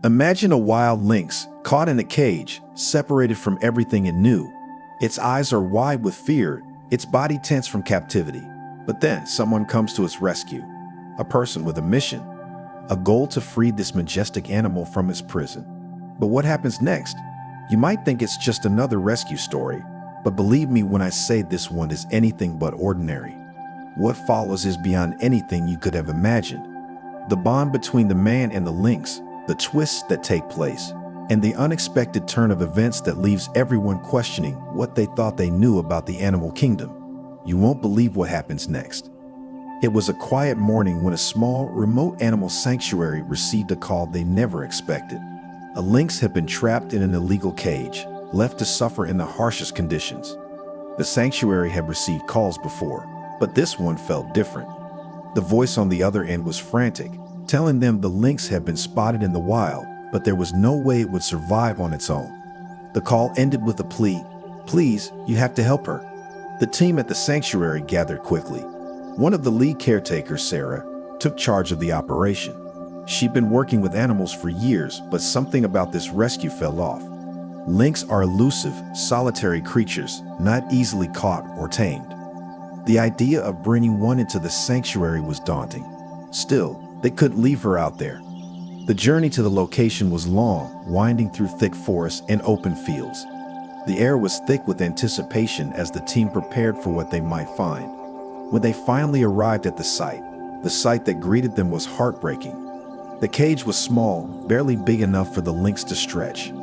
Imagine a wild lynx caught in a cage, separated from everything it knew. Its eyes are wide with fear, its body tense from captivity. But then someone comes to its rescue. A person with a mission, a goal to free this majestic animal from its prison. But what happens next? You might think it's just another rescue story, but believe me when I say this one is anything but ordinary. What follows is beyond anything you could have imagined. The bond between the man and the lynx, the twists that take place, and the unexpected turn of events that leaves everyone questioning what they thought they knew about the animal kingdom. You won't believe what happens next. It was a quiet morning when a small, remote animal sanctuary received a call they never expected. A lynx had been trapped in an illegal cage, left to suffer in the harshest conditions. The sanctuary had received calls before, but this one felt different. The voice on the other end was frantic, telling them the lynx had been spotted in the wild, but there was no way it would survive on its own. The call ended with a plea, "Please, you have to help her." The team at the sanctuary gathered quickly. One of the lead caretakers, Sarah, took charge of the operation. She'd been working with animals for years, but something about this rescue fell off. Lynx are elusive, solitary creatures, not easily caught or tamed. The idea of bringing one into the sanctuary was daunting. Still, they couldn't leave her out there. The journey to the location was long, winding through thick forests and open fields. The air was thick with anticipation as the team prepared for what they might find. When they finally arrived at the sight that greeted them was heartbreaking. The cage was small, barely big enough for the lynx to stretch.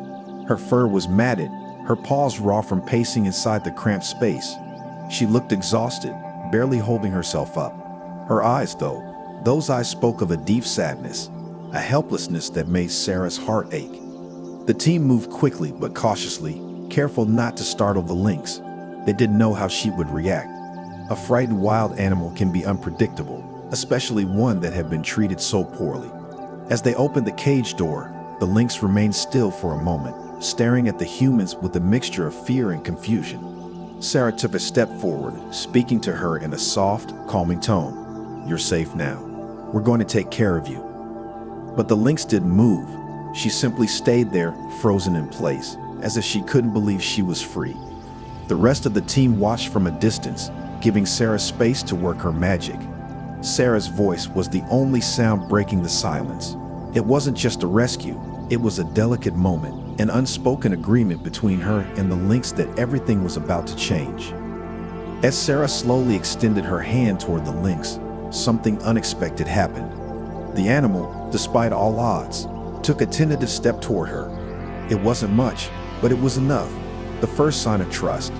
Her fur was matted, her paws raw from pacing inside the cramped space. She looked exhausted, barely holding herself up. Her eyes, though, those eyes spoke of a deep sadness, a helplessness that made Sarah's heart ache. The team moved quickly but cautiously, careful not to startle the lynx. They didn't know how she would react. A frightened wild animal can be unpredictable, especially one that had been treated so poorly. As they opened the cage door, the lynx remained still for a moment, staring at the humans with a mixture of fear and confusion. Sarah took a step forward, speaking to her in a soft, calming tone. "You're safe now. We're going to take care of you." But the lynx didn't move. She simply stayed there, frozen in place, as if she couldn't believe she was free. The rest of the team watched from a distance, giving Sarah space to work her magic. Sarah's voice was the only sound breaking the silence. It wasn't just a rescue, it was a delicate moment, an unspoken agreement between her and the lynx that everything was about to change. As Sarah slowly extended her hand toward the lynx, something unexpected happened. The animal, despite all odds, took a tentative step toward her. It wasn't much, but it was enough, the first sign of trust.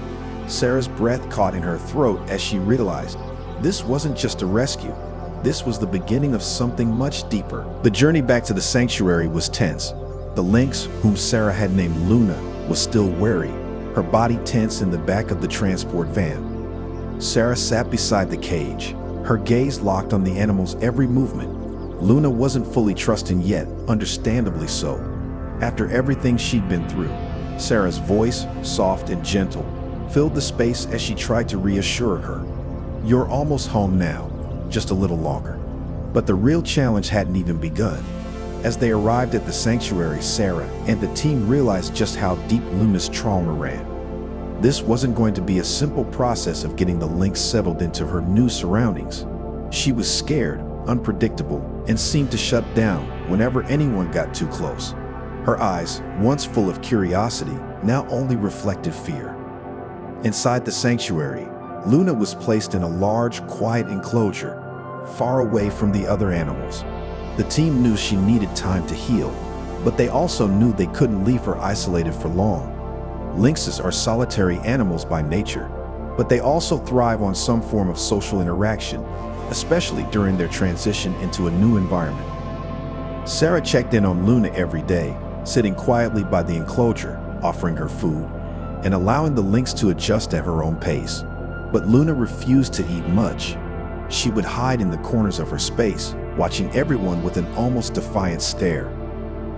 Sarah's breath caught in her throat as she realized this wasn't just a rescue. This was the beginning of something much deeper. The journey back to the sanctuary was tense. The lynx, whom Sarah had named Luna, was still wary, her body tense in the back of the transport van. Sarah sat beside the cage, her gaze locked on the animal's every movement. Luna wasn't fully trusting yet, understandably so. After everything she'd been through, Sarah's voice, soft and gentle, filled the space as she tried to reassure her. "You're almost home now, just a little longer." But the real challenge hadn't even begun. As they arrived at the sanctuary, Sarah and the team realized just how deep Luna's trauma ran. This wasn't going to be a simple process of getting the lynx settled into her new surroundings. She was scared, unpredictable, and seemed to shut down whenever anyone got too close. Her eyes, once full of curiosity, now only reflected fear. Inside the sanctuary, Luna was placed in a large, quiet enclosure, far away from the other animals. The team knew she needed time to heal, but they also knew they couldn't leave her isolated for long. Lynxes are solitary animals by nature, but they also thrive on some form of social interaction, especially during their transition into a new environment. Sarah checked in on Luna every day, sitting quietly by the enclosure, offering her food, and allowing the lynx to adjust at her own pace. But Luna refused to eat much. She would hide in the corners of her space, watching everyone with an almost defiant stare.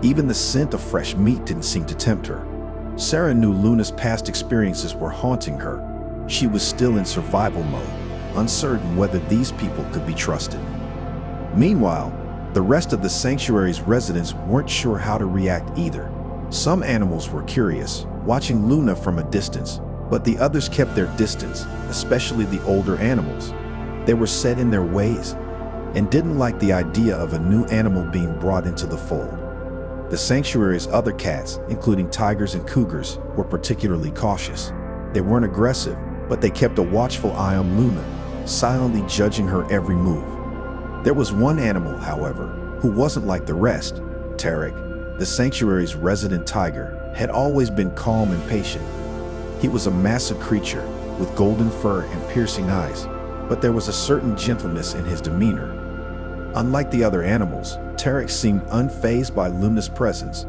Even the scent of fresh meat didn't seem to tempt her. Sarah knew Luna's past experiences were haunting her. She was still in survival mode, uncertain whether these people could be trusted. Meanwhile, The rest of the sanctuary's residents weren't sure how to react either. Some animals were curious, watching Luna from a distance, but the others kept their distance, especially the older animals. They were set in their ways and didn't like the idea of a new animal being brought into the fold. The sanctuary's other cats, including tigers and cougars, were particularly cautious. They weren't aggressive, but they kept a watchful eye on Luna, silently judging her every move. There was one animal, however, who wasn't like the rest. Tarek, the sanctuary's resident tiger, had always been calm and patient. He was a massive creature with golden fur and piercing eyes, but there was a certain gentleness in his demeanor. Unlike the other animals, Tarek seemed unfazed by Luna's presence.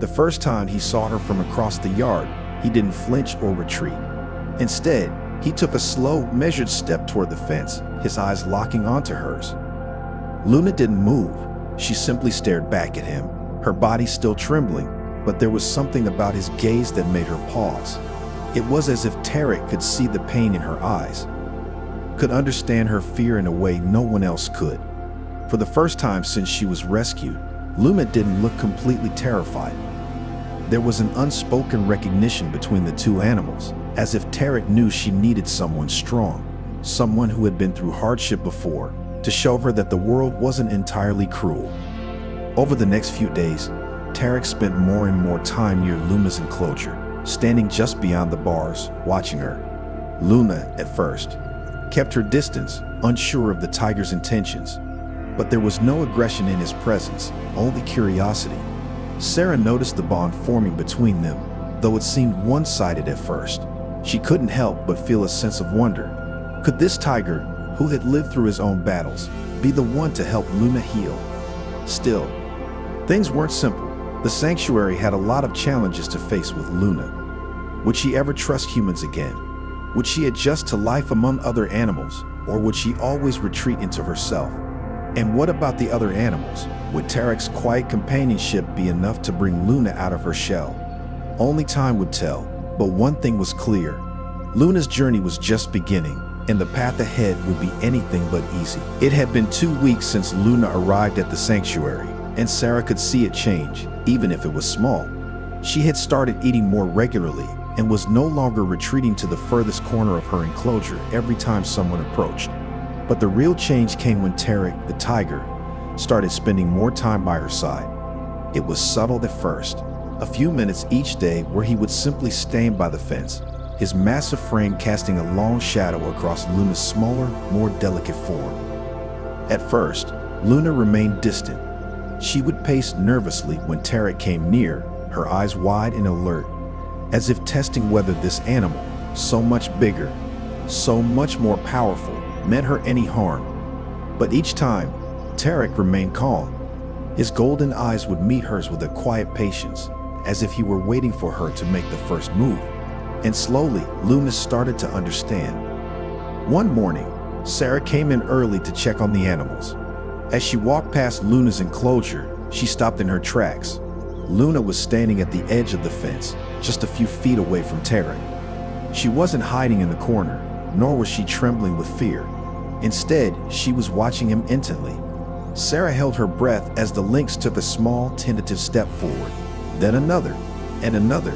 The first time he saw her from across the yard, he didn't flinch or retreat. Instead, he took a slow, measured step toward the fence, his eyes locking onto hers. Luna didn't move. She simply stared back at him, her body still trembling, but there was something about his gaze that made her pause. It was as if Tarek could see the pain in her eyes, could understand her fear in a way no one else could. For the first time since she was rescued, Luna didn't look completely terrified. There was an unspoken recognition between the two animals, as if Tarek knew she needed someone strong, someone who had been through hardship before, to show her that the world wasn't entirely cruel. Over the next few days, Tarek spent more and more time near Luna's enclosure, standing just beyond the bars, watching her. Luna, at first, kept her distance, unsure of the tiger's intentions. But there was no aggression in his presence, only curiosity. Sarah noticed the bond forming between them, though it seemed one-sided at first. She couldn't help but feel a sense of wonder. Could this tiger, who had lived through his own battles, be the one to help Luna heal? Still, things weren't simple. The sanctuary had a lot of challenges to face with Luna. Would she ever trust humans again? Would she adjust to life among other animals, or would she always retreat into herself? And what about the other animals? Would Tarek's quiet companionship be enough to bring Luna out of her shell? Only time would tell, but one thing was clear. Luna's journey was just beginning, and the path ahead would be anything but easy. It had been 2 weeks since Luna arrived at the sanctuary, and Sarah could see it change, even if it was small. She had started eating more regularly and was no longer retreating to the furthest corner of her enclosure every time someone approached. But the real change came when Tarek, the tiger, started spending more time by her side. It was subtle at first, a few minutes each day where he would simply stand by the fence, his massive frame casting a long shadow across Luna's smaller, more delicate form. At first, Luna remained distant. She would pace nervously when Tarek came near, her eyes wide and alert, as if testing whether this animal, so much bigger, so much more powerful, meant her any harm. But each time, Tarek remained calm. His golden eyes would meet hers with a quiet patience, as if he were waiting for her to make the first move. And slowly, Luna started to understand. One morning, Sarah came in early to check on the animals. As she walked past Luna's enclosure, she stopped in her tracks. Luna was standing at the edge of the fence, just a few feet away from Tarek. She wasn't hiding in the corner, nor was she trembling with fear. Instead, she was watching him intently. Sarah held her breath as the lynx took a small, tentative step forward, then another, and another.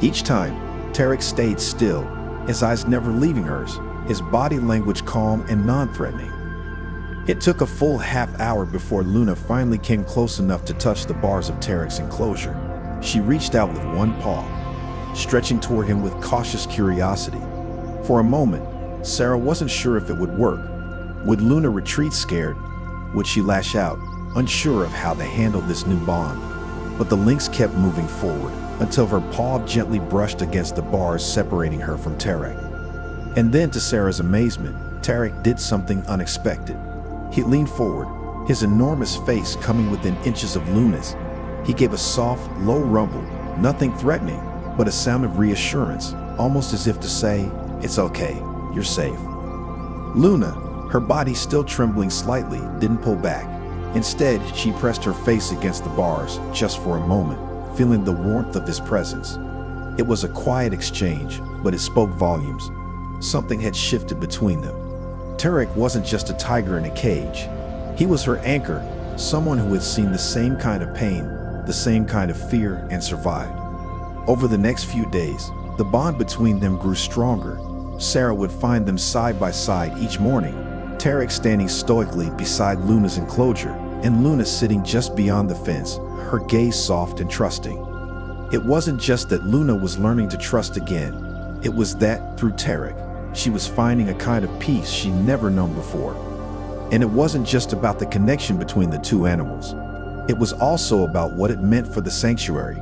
Each time, Tarek stayed still, his eyes never leaving hers, his body language calm and non-threatening. It took a full half-hour before Luna finally came close enough to touch the bars of Tarek's enclosure. She reached out with one paw, stretching toward him with cautious curiosity. For a moment, Sarah wasn't sure if it would work. Would Luna retreat scared? Would she lash out, unsure of how to handle this new bond? But the lynx kept moving forward until her paw gently brushed against the bars separating her from Tarek. And then, to Sarah's amazement, Tarek did something unexpected. He leaned forward, his enormous face coming within inches of Luna's. He gave a soft, low rumble, nothing threatening, but a sound of reassurance, almost as if to say, "It's okay, you're safe." Luna, her body still trembling slightly, didn't pull back. Instead, she pressed her face against the bars, just for a moment, feeling the warmth of his presence. It was a quiet exchange, but it spoke volumes. Something had shifted between them. Tarek wasn't just a tiger in a cage. He was her anchor, someone who had seen the same kind of pain, the same kind of fear, and survived. Over the next few days, the bond between them grew stronger. Sarah would find them side by side each morning, Tarek standing stoically beside Luna's enclosure, and Luna sitting just beyond the fence, her gaze soft and trusting. It wasn't just that Luna was learning to trust again, it was that, through Tarek, she was finding a kind of peace she'd never known before. And it wasn't just about the connection between the two animals. It was also about what it meant for the sanctuary.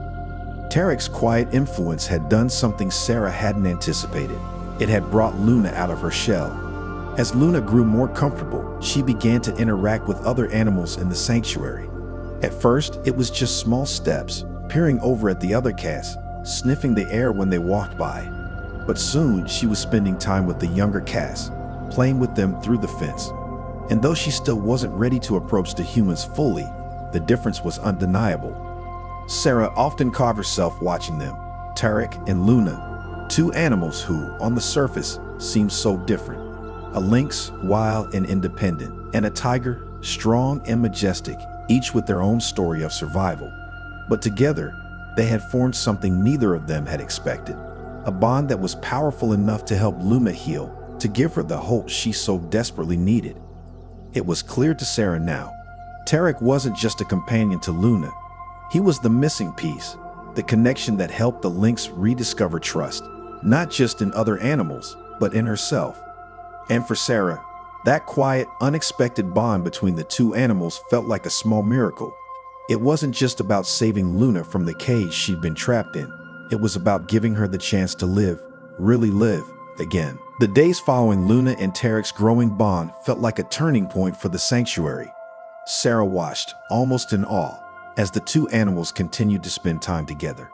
Tarek's quiet influence had done something Sarah hadn't anticipated. It had brought Luna out of her shell. As Luna grew more comfortable, she began to interact with other animals in the sanctuary. At first, it was just small steps, peering over at the other cats, sniffing the air when they walked by. But soon, she was spending time with the younger cats, playing with them through the fence. And though she still wasn't ready to approach the humans fully, the difference was undeniable. Sarah often caught herself watching them, Tarek and Luna, two animals who, on the surface, seemed so different. A lynx, wild and independent, and a tiger, strong and majestic, each with their own story of survival. But together, they had formed something neither of them had expected, a bond that was powerful enough to help Luna heal, to give her the hope she so desperately needed. It was clear to Sarah now. Tarek wasn't just a companion to Luna. He was the missing piece, the connection that helped the lynx rediscover trust, not just in other animals, but in herself. And for Sarah, that quiet, unexpected bond between the two animals felt like a small miracle. It wasn't just about saving Luna from the cage she'd been trapped in. It was about giving her the chance to live, really live, again. The days following Luna and Tarek's growing bond felt like a turning point for the sanctuary. Sarah watched, almost in awe, as the two animals continued to spend time together.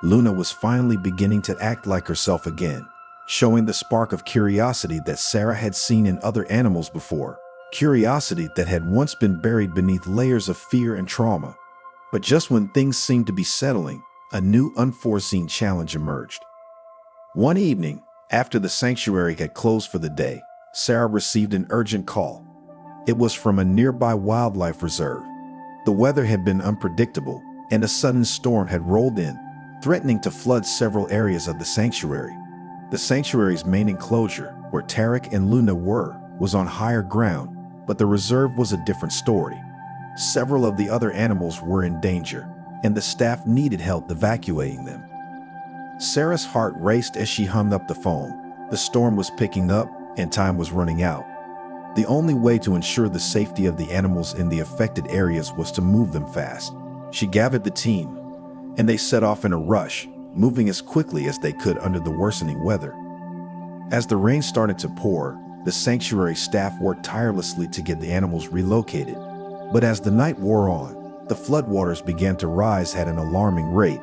Luna was finally beginning to act like herself again, showing the spark of curiosity that Sarah had seen in other animals before, curiosity that had once been buried beneath layers of fear and trauma. But just when things seemed to be settling, a new unforeseen challenge emerged. One evening, after the sanctuary had closed for the day, Sarah received an urgent call. It was from a nearby wildlife reserve. The weather had been unpredictable, and a sudden storm had rolled in, threatening to flood several areas of the sanctuary. The sanctuary's main enclosure, where Tarek and Luna were, was on higher ground, but the reserve was a different story. Several of the other animals were in danger, and the staff needed help evacuating them. Sarah's heart raced as she hung up the phone. The storm was picking up, and time was running out. The only way to ensure the safety of the animals in the affected areas was to move them fast. She gathered the team, and they set off in a rush, moving as quickly as they could under the worsening weather. As the rain started to pour, the sanctuary staff worked tirelessly to get the animals relocated. But as the night wore on, the floodwaters began to rise at an alarming rate.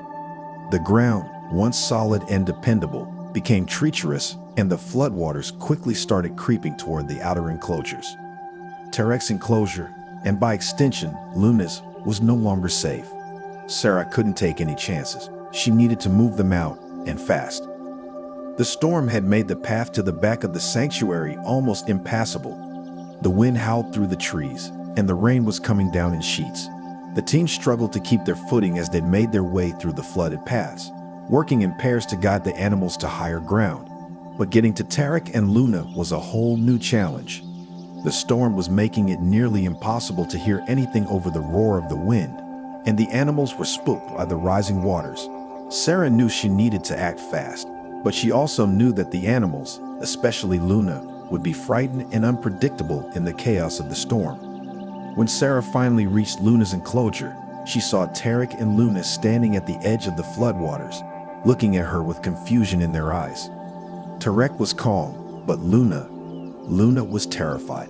The ground, once solid and dependable, became treacherous, and the floodwaters quickly started creeping toward the outer enclosures. Tarek's enclosure, and by extension, Luna's, was no longer safe. Sarah couldn't take any chances. She needed to move them out, and fast. The storm had made the path to the back of the sanctuary almost impassable. The wind howled through the trees, and the rain was coming down in sheets. The team struggled to keep their footing as they made their way through the flooded paths, working in pairs to guide the animals to higher ground. But getting to Tarek and Luna was a whole new challenge. The storm was making it nearly impossible to hear anything over the roar of the wind, and the animals were spooked by the rising waters. Sarah knew she needed to act fast, but she also knew that the animals, especially Luna, would be frightened and unpredictable in the chaos of the storm. When Sarah finally reached Luna's enclosure, she saw Tarek and Luna standing at the edge of the floodwaters, looking at her with confusion in their eyes. Tarek was calm, but Luna was terrified.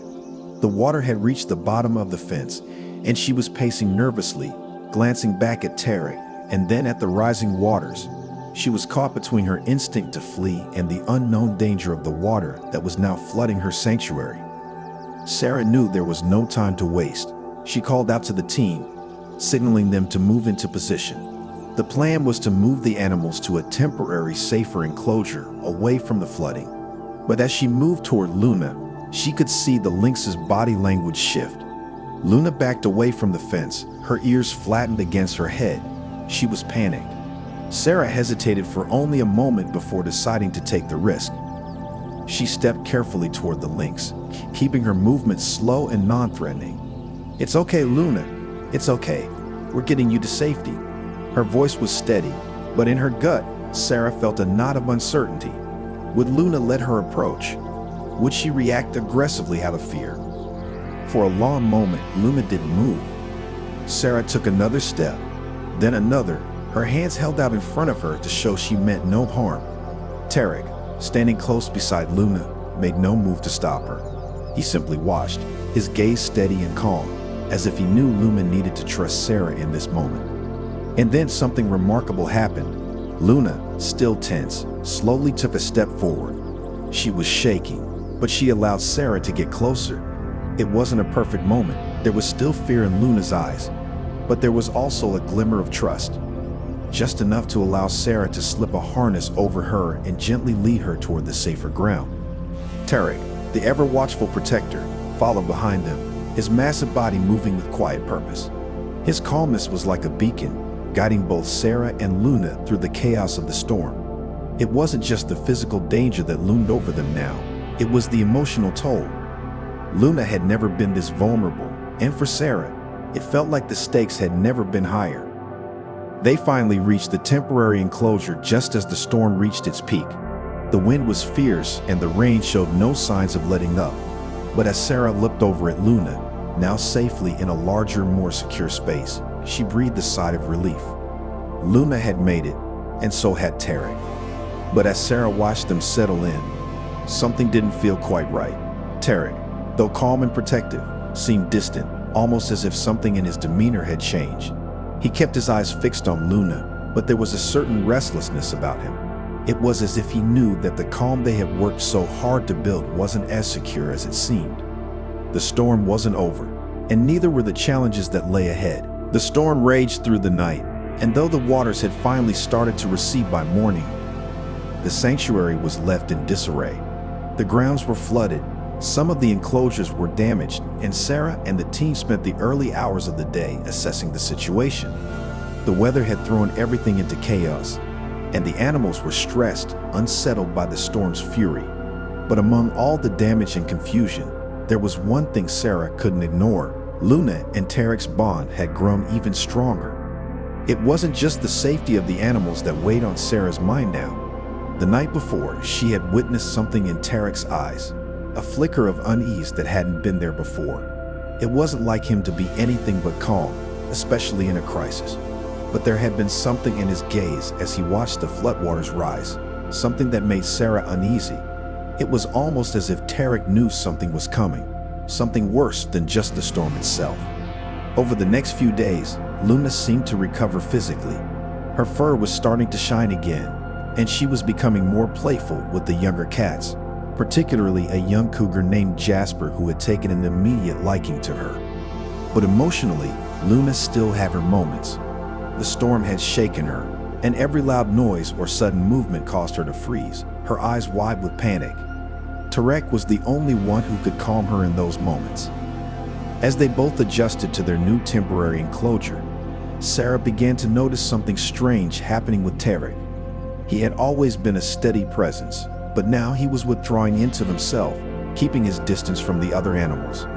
The water had reached the bottom of the fence, and she was pacing nervously, glancing back at Tarek and then at the rising waters. She was caught between her instinct to flee and the unknown danger of the water that was now flooding her sanctuary. Sarah knew there was no time to waste. She called out to the team, signaling them to move into position. The plan was to move the animals to a temporary, safer enclosure away from the flooding. But as she moved toward Luna, she could see the lynx's body language shift. Luna backed away from the fence, her ears flattened against her head. She was panicked. Sarah hesitated for only a moment before deciding to take the risk. She stepped carefully toward the lynx, keeping her movements slow and non-threatening. "It's okay, Luna. It's okay. We're getting you to safety." Her voice was steady, but in her gut, Sarah felt a knot of uncertainty. Would Luna let her approach? Would she react aggressively out of fear? For a long moment, Luna didn't move. Sarah took another step, then another, her hands held out in front of her to show she meant no harm. Tarek, standing close beside Luna, made no move to stop her. He simply watched, his gaze steady and calm, as if he knew Luna needed to trust Sarah in this moment. And then something remarkable happened. Luna, still tense, slowly took a step forward. She was shaking, but she allowed Sarah to get closer. It wasn't a perfect moment. There was still fear in Luna's eyes, but there was also a glimmer of trust. Just enough to allow Sarah to slip a harness over her and gently lead her toward the safer ground. Tarek, the ever-watchful protector, followed behind them, his massive body moving with quiet purpose. His calmness was like a beacon, guiding both Sarah and Luna through the chaos of the storm. It wasn't just the physical danger that loomed over them now, it was the emotional toll. Luna had never been this vulnerable, and for Sarah, it felt like the stakes had never been higher. They finally reached the temporary enclosure just as the storm reached its peak. The wind was fierce and the rain showed no signs of letting up. But as Sarah looked over at Luna, now safely in a larger, more secure space, she breathed a sigh of relief. Luna had made it, and so had Tarek. But as Sarah watched them settle in, something didn't feel quite right. Tarek, though calm and protective, seemed distant, almost as if something in his demeanor had changed. He kept his eyes fixed on Luna, but there was a certain restlessness about him. It was as if he knew that the calm they had worked so hard to build wasn't as secure as it seemed. The storm wasn't over, and neither were the challenges that lay ahead. The storm raged through the night, and though the waters had finally started to recede by morning, the sanctuary was left in disarray. The grounds were flooded, some of the enclosures were damaged, and Sarah and the team spent the early hours of the day assessing the situation. The weather had thrown everything into chaos, and the animals were stressed, unsettled by the storm's fury. But among all the damage and confusion, there was one thing Sarah couldn't ignore. Luna and Tarek's bond had grown even stronger. It wasn't just the safety of the animals that weighed on Sarah's mind now. The night before, she had witnessed something in Tarek's eyes, a flicker of unease that hadn't been there before. It wasn't like him to be anything but calm, especially in a crisis. But there had been something in his gaze as he watched the floodwaters rise, something that made Sarah uneasy. It was almost as if Tarek knew something was coming, something worse than just the storm itself. Over the next few days, Luna seemed to recover physically. Her fur was starting to shine again, and she was becoming more playful with the younger cats, particularly a young cougar named Jasper who had taken an immediate liking to her. But emotionally, Luna still had her moments. The storm had shaken her, and every loud noise or sudden movement caused her to freeze, her eyes wide with panic. Tarek was the only one who could calm her in those moments. As they both adjusted to their new temporary enclosure, Sarah began to notice something strange happening with Tarek. He had always been a steady presence, but now he was withdrawing into himself, keeping his distance from the other animals.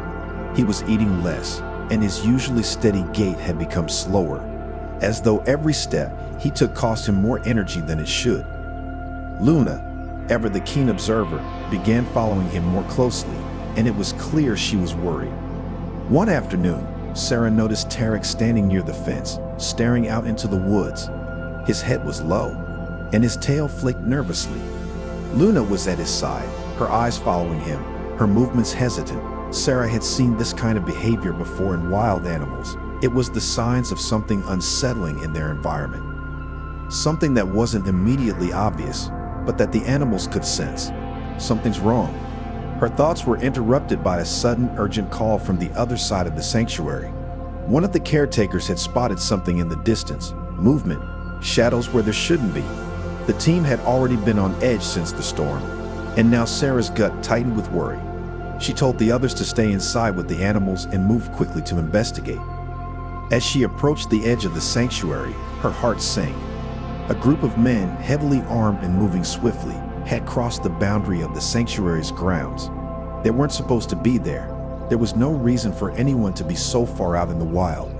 He was eating less, and his usually steady gait had become slower, as though every step he took cost him more energy than it should. Luna, ever the keen observer, began following him more closely, and it was clear she was worried. One afternoon, Sarah noticed Tarek standing near the fence, staring out into the woods. His head was low, and his tail flicked nervously. Luna was at his side, her eyes following him, her movements hesitant. Sarah had seen this kind of behavior before in wild animals. It was the signs of something unsettling in their environment. Something that wasn't immediately obvious, but that the animals could sense. Something's wrong. Her thoughts were interrupted by a sudden, urgent call from the other side of the sanctuary. One of the caretakers had spotted something in the distance, movement, shadows where there shouldn't be. The team had already been on edge since the storm, and now Sarah's gut tightened with worry. She told the others to stay inside with the animals and moved quickly to investigate. As she approached the edge of the sanctuary, her heart sank. A group of men, heavily armed and moving swiftly, had crossed the boundary of the sanctuary's grounds. They weren't supposed to be there. There was no reason for anyone to be so far out in the wild.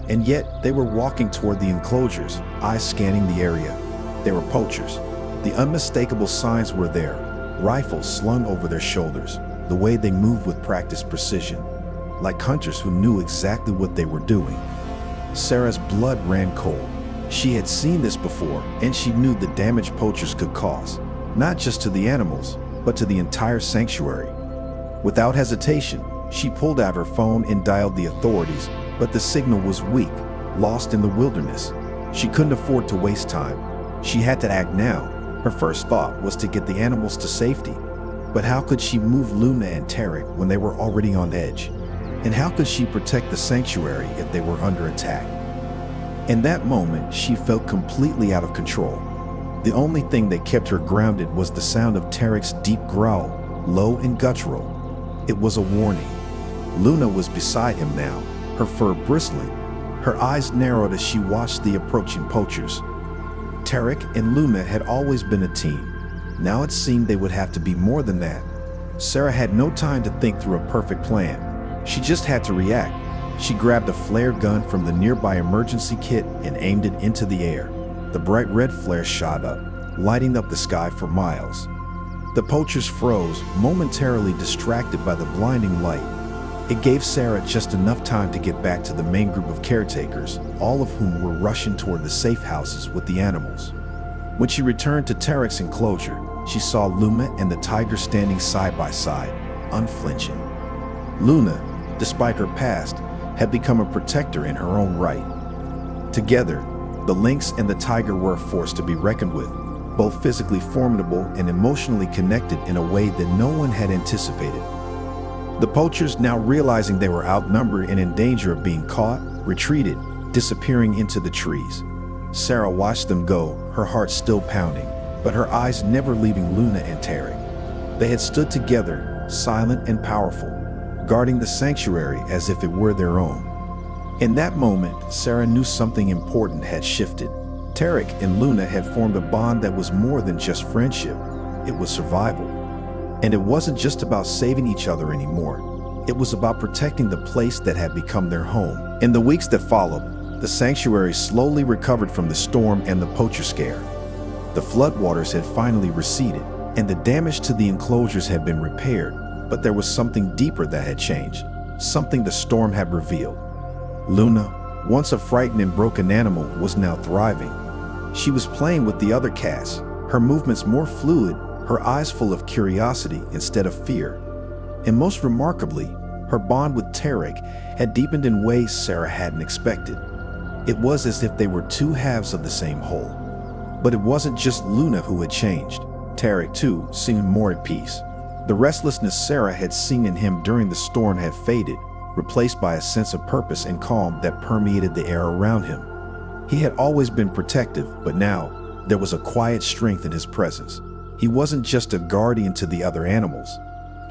And yet, they were walking toward the enclosures, eyes scanning the area. They were poachers. The unmistakable signs were there, rifles slung over their shoulders, the way they moved with practiced precision, like hunters who knew exactly what they were doing. Sarah's blood ran cold. She had seen this before, and she knew the damage poachers could cause, not just to the animals, but to the entire sanctuary. Without hesitation, she pulled out her phone and dialed the authorities, but the signal was weak, lost in the wilderness. She couldn't afford to waste time. She had to act now. Her first thought was to get the animals to safety. But how could she move Luna and Tarek when they were already on edge? And how could she protect the sanctuary if they were under attack? In that moment, she felt completely out of control. The only thing that kept her grounded was the sound of Tarek's deep growl, low and guttural. It was a warning. Luna was beside him now, her fur bristling. Her eyes narrowed as she watched the approaching poachers. Tarek and Luna had always been a team. Now it seemed they would have to be more than that. Sarah had no time to think through a perfect plan. She just had to react. She grabbed a flare gun from the nearby emergency kit and aimed it into the air. The bright red flare shot up, lighting up the sky for miles. The poachers froze, momentarily distracted by the blinding light. It gave Sarah just enough time to get back to the main group of caretakers, all of whom were rushing toward the safe houses with the animals. When she returned to Tarek's enclosure, she saw Luna and the tiger standing side by side, unflinching. Luna, despite her past, had become a protector in her own right. Together, the lynx and the tiger were a force to be reckoned with, both physically formidable and emotionally connected in a way that no one had anticipated. The poachers, now realizing they were outnumbered and in danger of being caught, retreated, disappearing into the trees. Sarah watched them go, her heart still pounding, but her eyes never leaving Luna and Tarek. They had stood together, silent and powerful, guarding the sanctuary as if it were their own. In that moment, Sarah knew something important had shifted. Tarek and Luna had formed a bond that was more than just friendship. It was survival. And it wasn't just about saving each other anymore. It was about protecting the place that had become their home. In the weeks that followed, the sanctuary slowly recovered from the storm and the poacher scare. The floodwaters had finally receded, and the damage to the enclosures had been repaired, but there was something deeper that had changed, something the storm had revealed. Luna, once a frightened and broken animal, was now thriving. She was playing with the other cats, her movements more fluid, her eyes full of curiosity instead of fear. And most remarkably, her bond with Tarek had deepened in ways Sarah hadn't expected. It was as if they were two halves of the same whole. But it wasn't just Luna who had changed. Tarek, too, seemed more at peace. The restlessness Sarah had seen in him during the storm had faded, replaced by a sense of purpose and calm that permeated the air around him. He had always been protective, but now there was a quiet strength in his presence. He wasn't just a guardian to the other animals.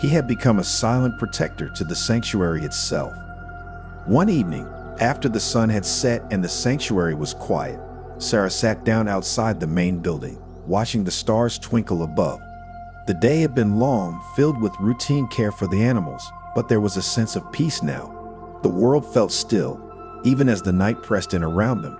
He had become a silent protector to the sanctuary itself. One evening, after the sun had set and the sanctuary was quiet, Sarah sat down outside the main building, watching the stars twinkle above. The day had been long, filled with routine care for the animals, but there was a sense of peace now. The world felt still, even as the night pressed in around them.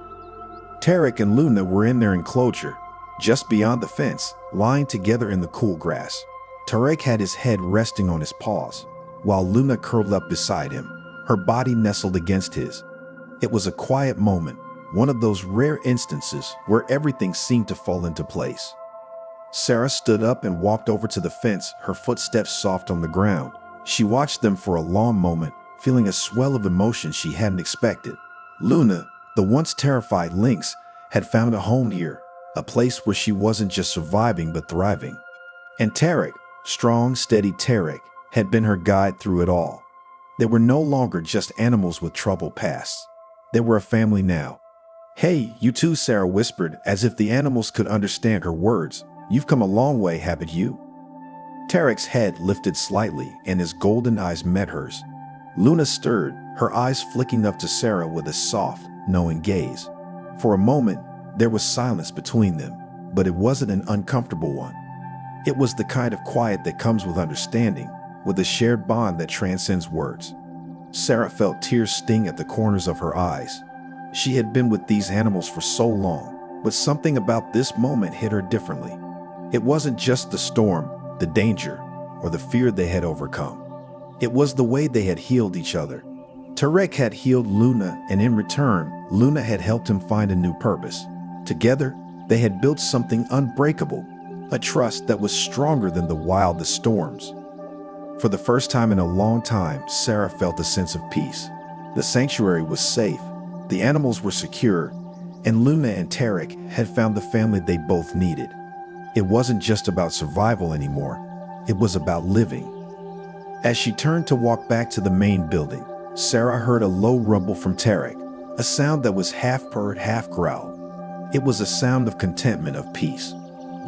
Tarek and Luna were in their enclosure, just beyond the fence, lying together in the cool grass. Tarek had his head resting on his paws, while Luna curled up beside him, her body nestled against his. It was a quiet moment, one of those rare instances where everything seemed to fall into place. Sarah stood up and walked over to the fence, her footsteps soft on the ground. She watched them for a long moment, feeling a swell of emotion she hadn't expected. Luna, the once terrified lynx, had found a home here, a place where she wasn't just surviving but thriving. And Tarek, strong, steady Tarek, had been her guide through it all. They were no longer just animals with troubled pasts. They were a family now. "Hey, you too," Sarah whispered, as if the animals could understand her words. "You've come a long way, haven't you?" Tarek's head lifted slightly and his golden eyes met hers. Luna stirred, her eyes flicking up to Sarah with a soft, knowing gaze. For a moment, there was silence between them, but it wasn't an uncomfortable one. It was the kind of quiet that comes with understanding, with a shared bond that transcends words. Sarah felt tears sting at the corners of her eyes. She had been with these animals for so long, but something about this moment hit her differently. It wasn't just the storm, the danger, or the fear they had overcome. It was the way they had healed each other. Tarek had healed Luna, and in return, Luna had helped him find a new purpose. Together, they had built something unbreakable, a trust that was stronger than the wildest storms. For the first time in a long time, Sarah felt a sense of peace. The sanctuary was safe, the animals were secure, and Luna and Tarek had found the family they both needed. It wasn't just about survival anymore, it was about living. As she turned to walk back to the main building, Sarah heard a low rumble from Tarek, a sound that was half purred, half growl. It was a sound of contentment, of peace.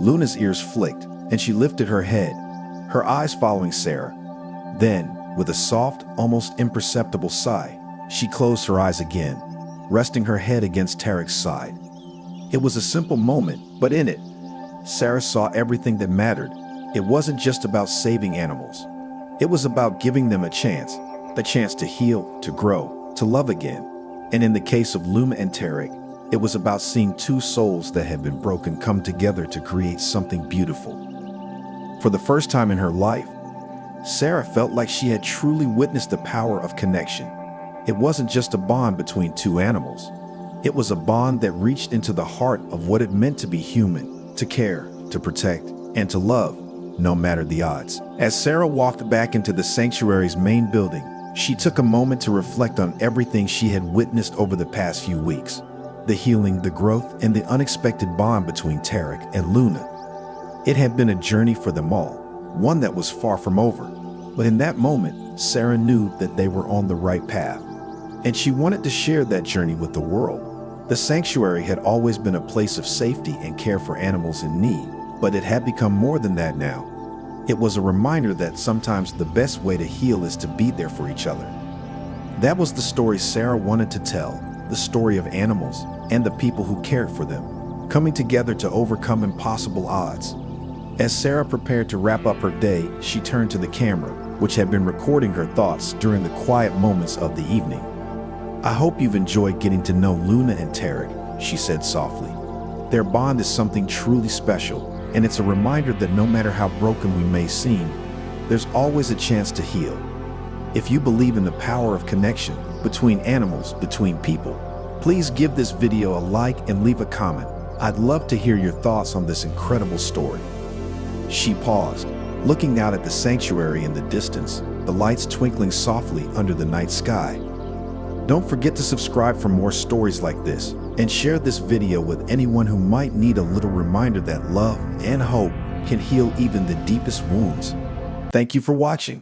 Luna's ears flicked, and she lifted her head, her eyes following Sarah. Then, with a soft, almost imperceptible sigh, she closed her eyes again, resting her head against Tarek's side. It was a simple moment, but in it, Sarah saw everything that mattered. It wasn't just about saving animals. It was about giving them a chance to heal, to grow, to love again. And in the case of Luna and Tarek, it was about seeing two souls that had been broken come together to create something beautiful. For the first time in her life, Sarah felt like she had truly witnessed the power of connection. It wasn't just a bond between two animals. It was a bond that reached into the heart of what it meant to be human, to care, to protect, and to love, no matter the odds. As Sarah walked back into the sanctuary's main building, she took a moment to reflect on everything she had witnessed over the past few weeks. The healing, the growth, and the unexpected bond between Tarek and Luna. It had been a journey for them all, one that was far from over. But in that moment, Sarah knew that they were on the right path, and she wanted to share that journey with the world. The sanctuary had always been a place of safety and care for animals in need, but it had become more than that now. It was a reminder that sometimes the best way to heal is to be there for each other. That was the story Sarah wanted to tell, the story of animals and the people who cared for them, coming together to overcome impossible odds. As Sarah prepared to wrap up her day, she turned to the camera, which had been recording her thoughts during the quiet moments of the evening. "I hope you've enjoyed getting to know Luna and Tarek," she said softly. "Their bond is something truly special, and it's a reminder that no matter how broken we may seem, there's always a chance to heal. If you believe in the power of connection between animals, between people, please give this video a like and leave a comment. I'd love to hear your thoughts on this incredible story." She paused, looking out at the sanctuary in the distance, the lights twinkling softly under the night sky. Don't forget to subscribe for more stories like this, and share this video with anyone who might need a little reminder that love and hope can heal even the deepest wounds. Thank you for watching.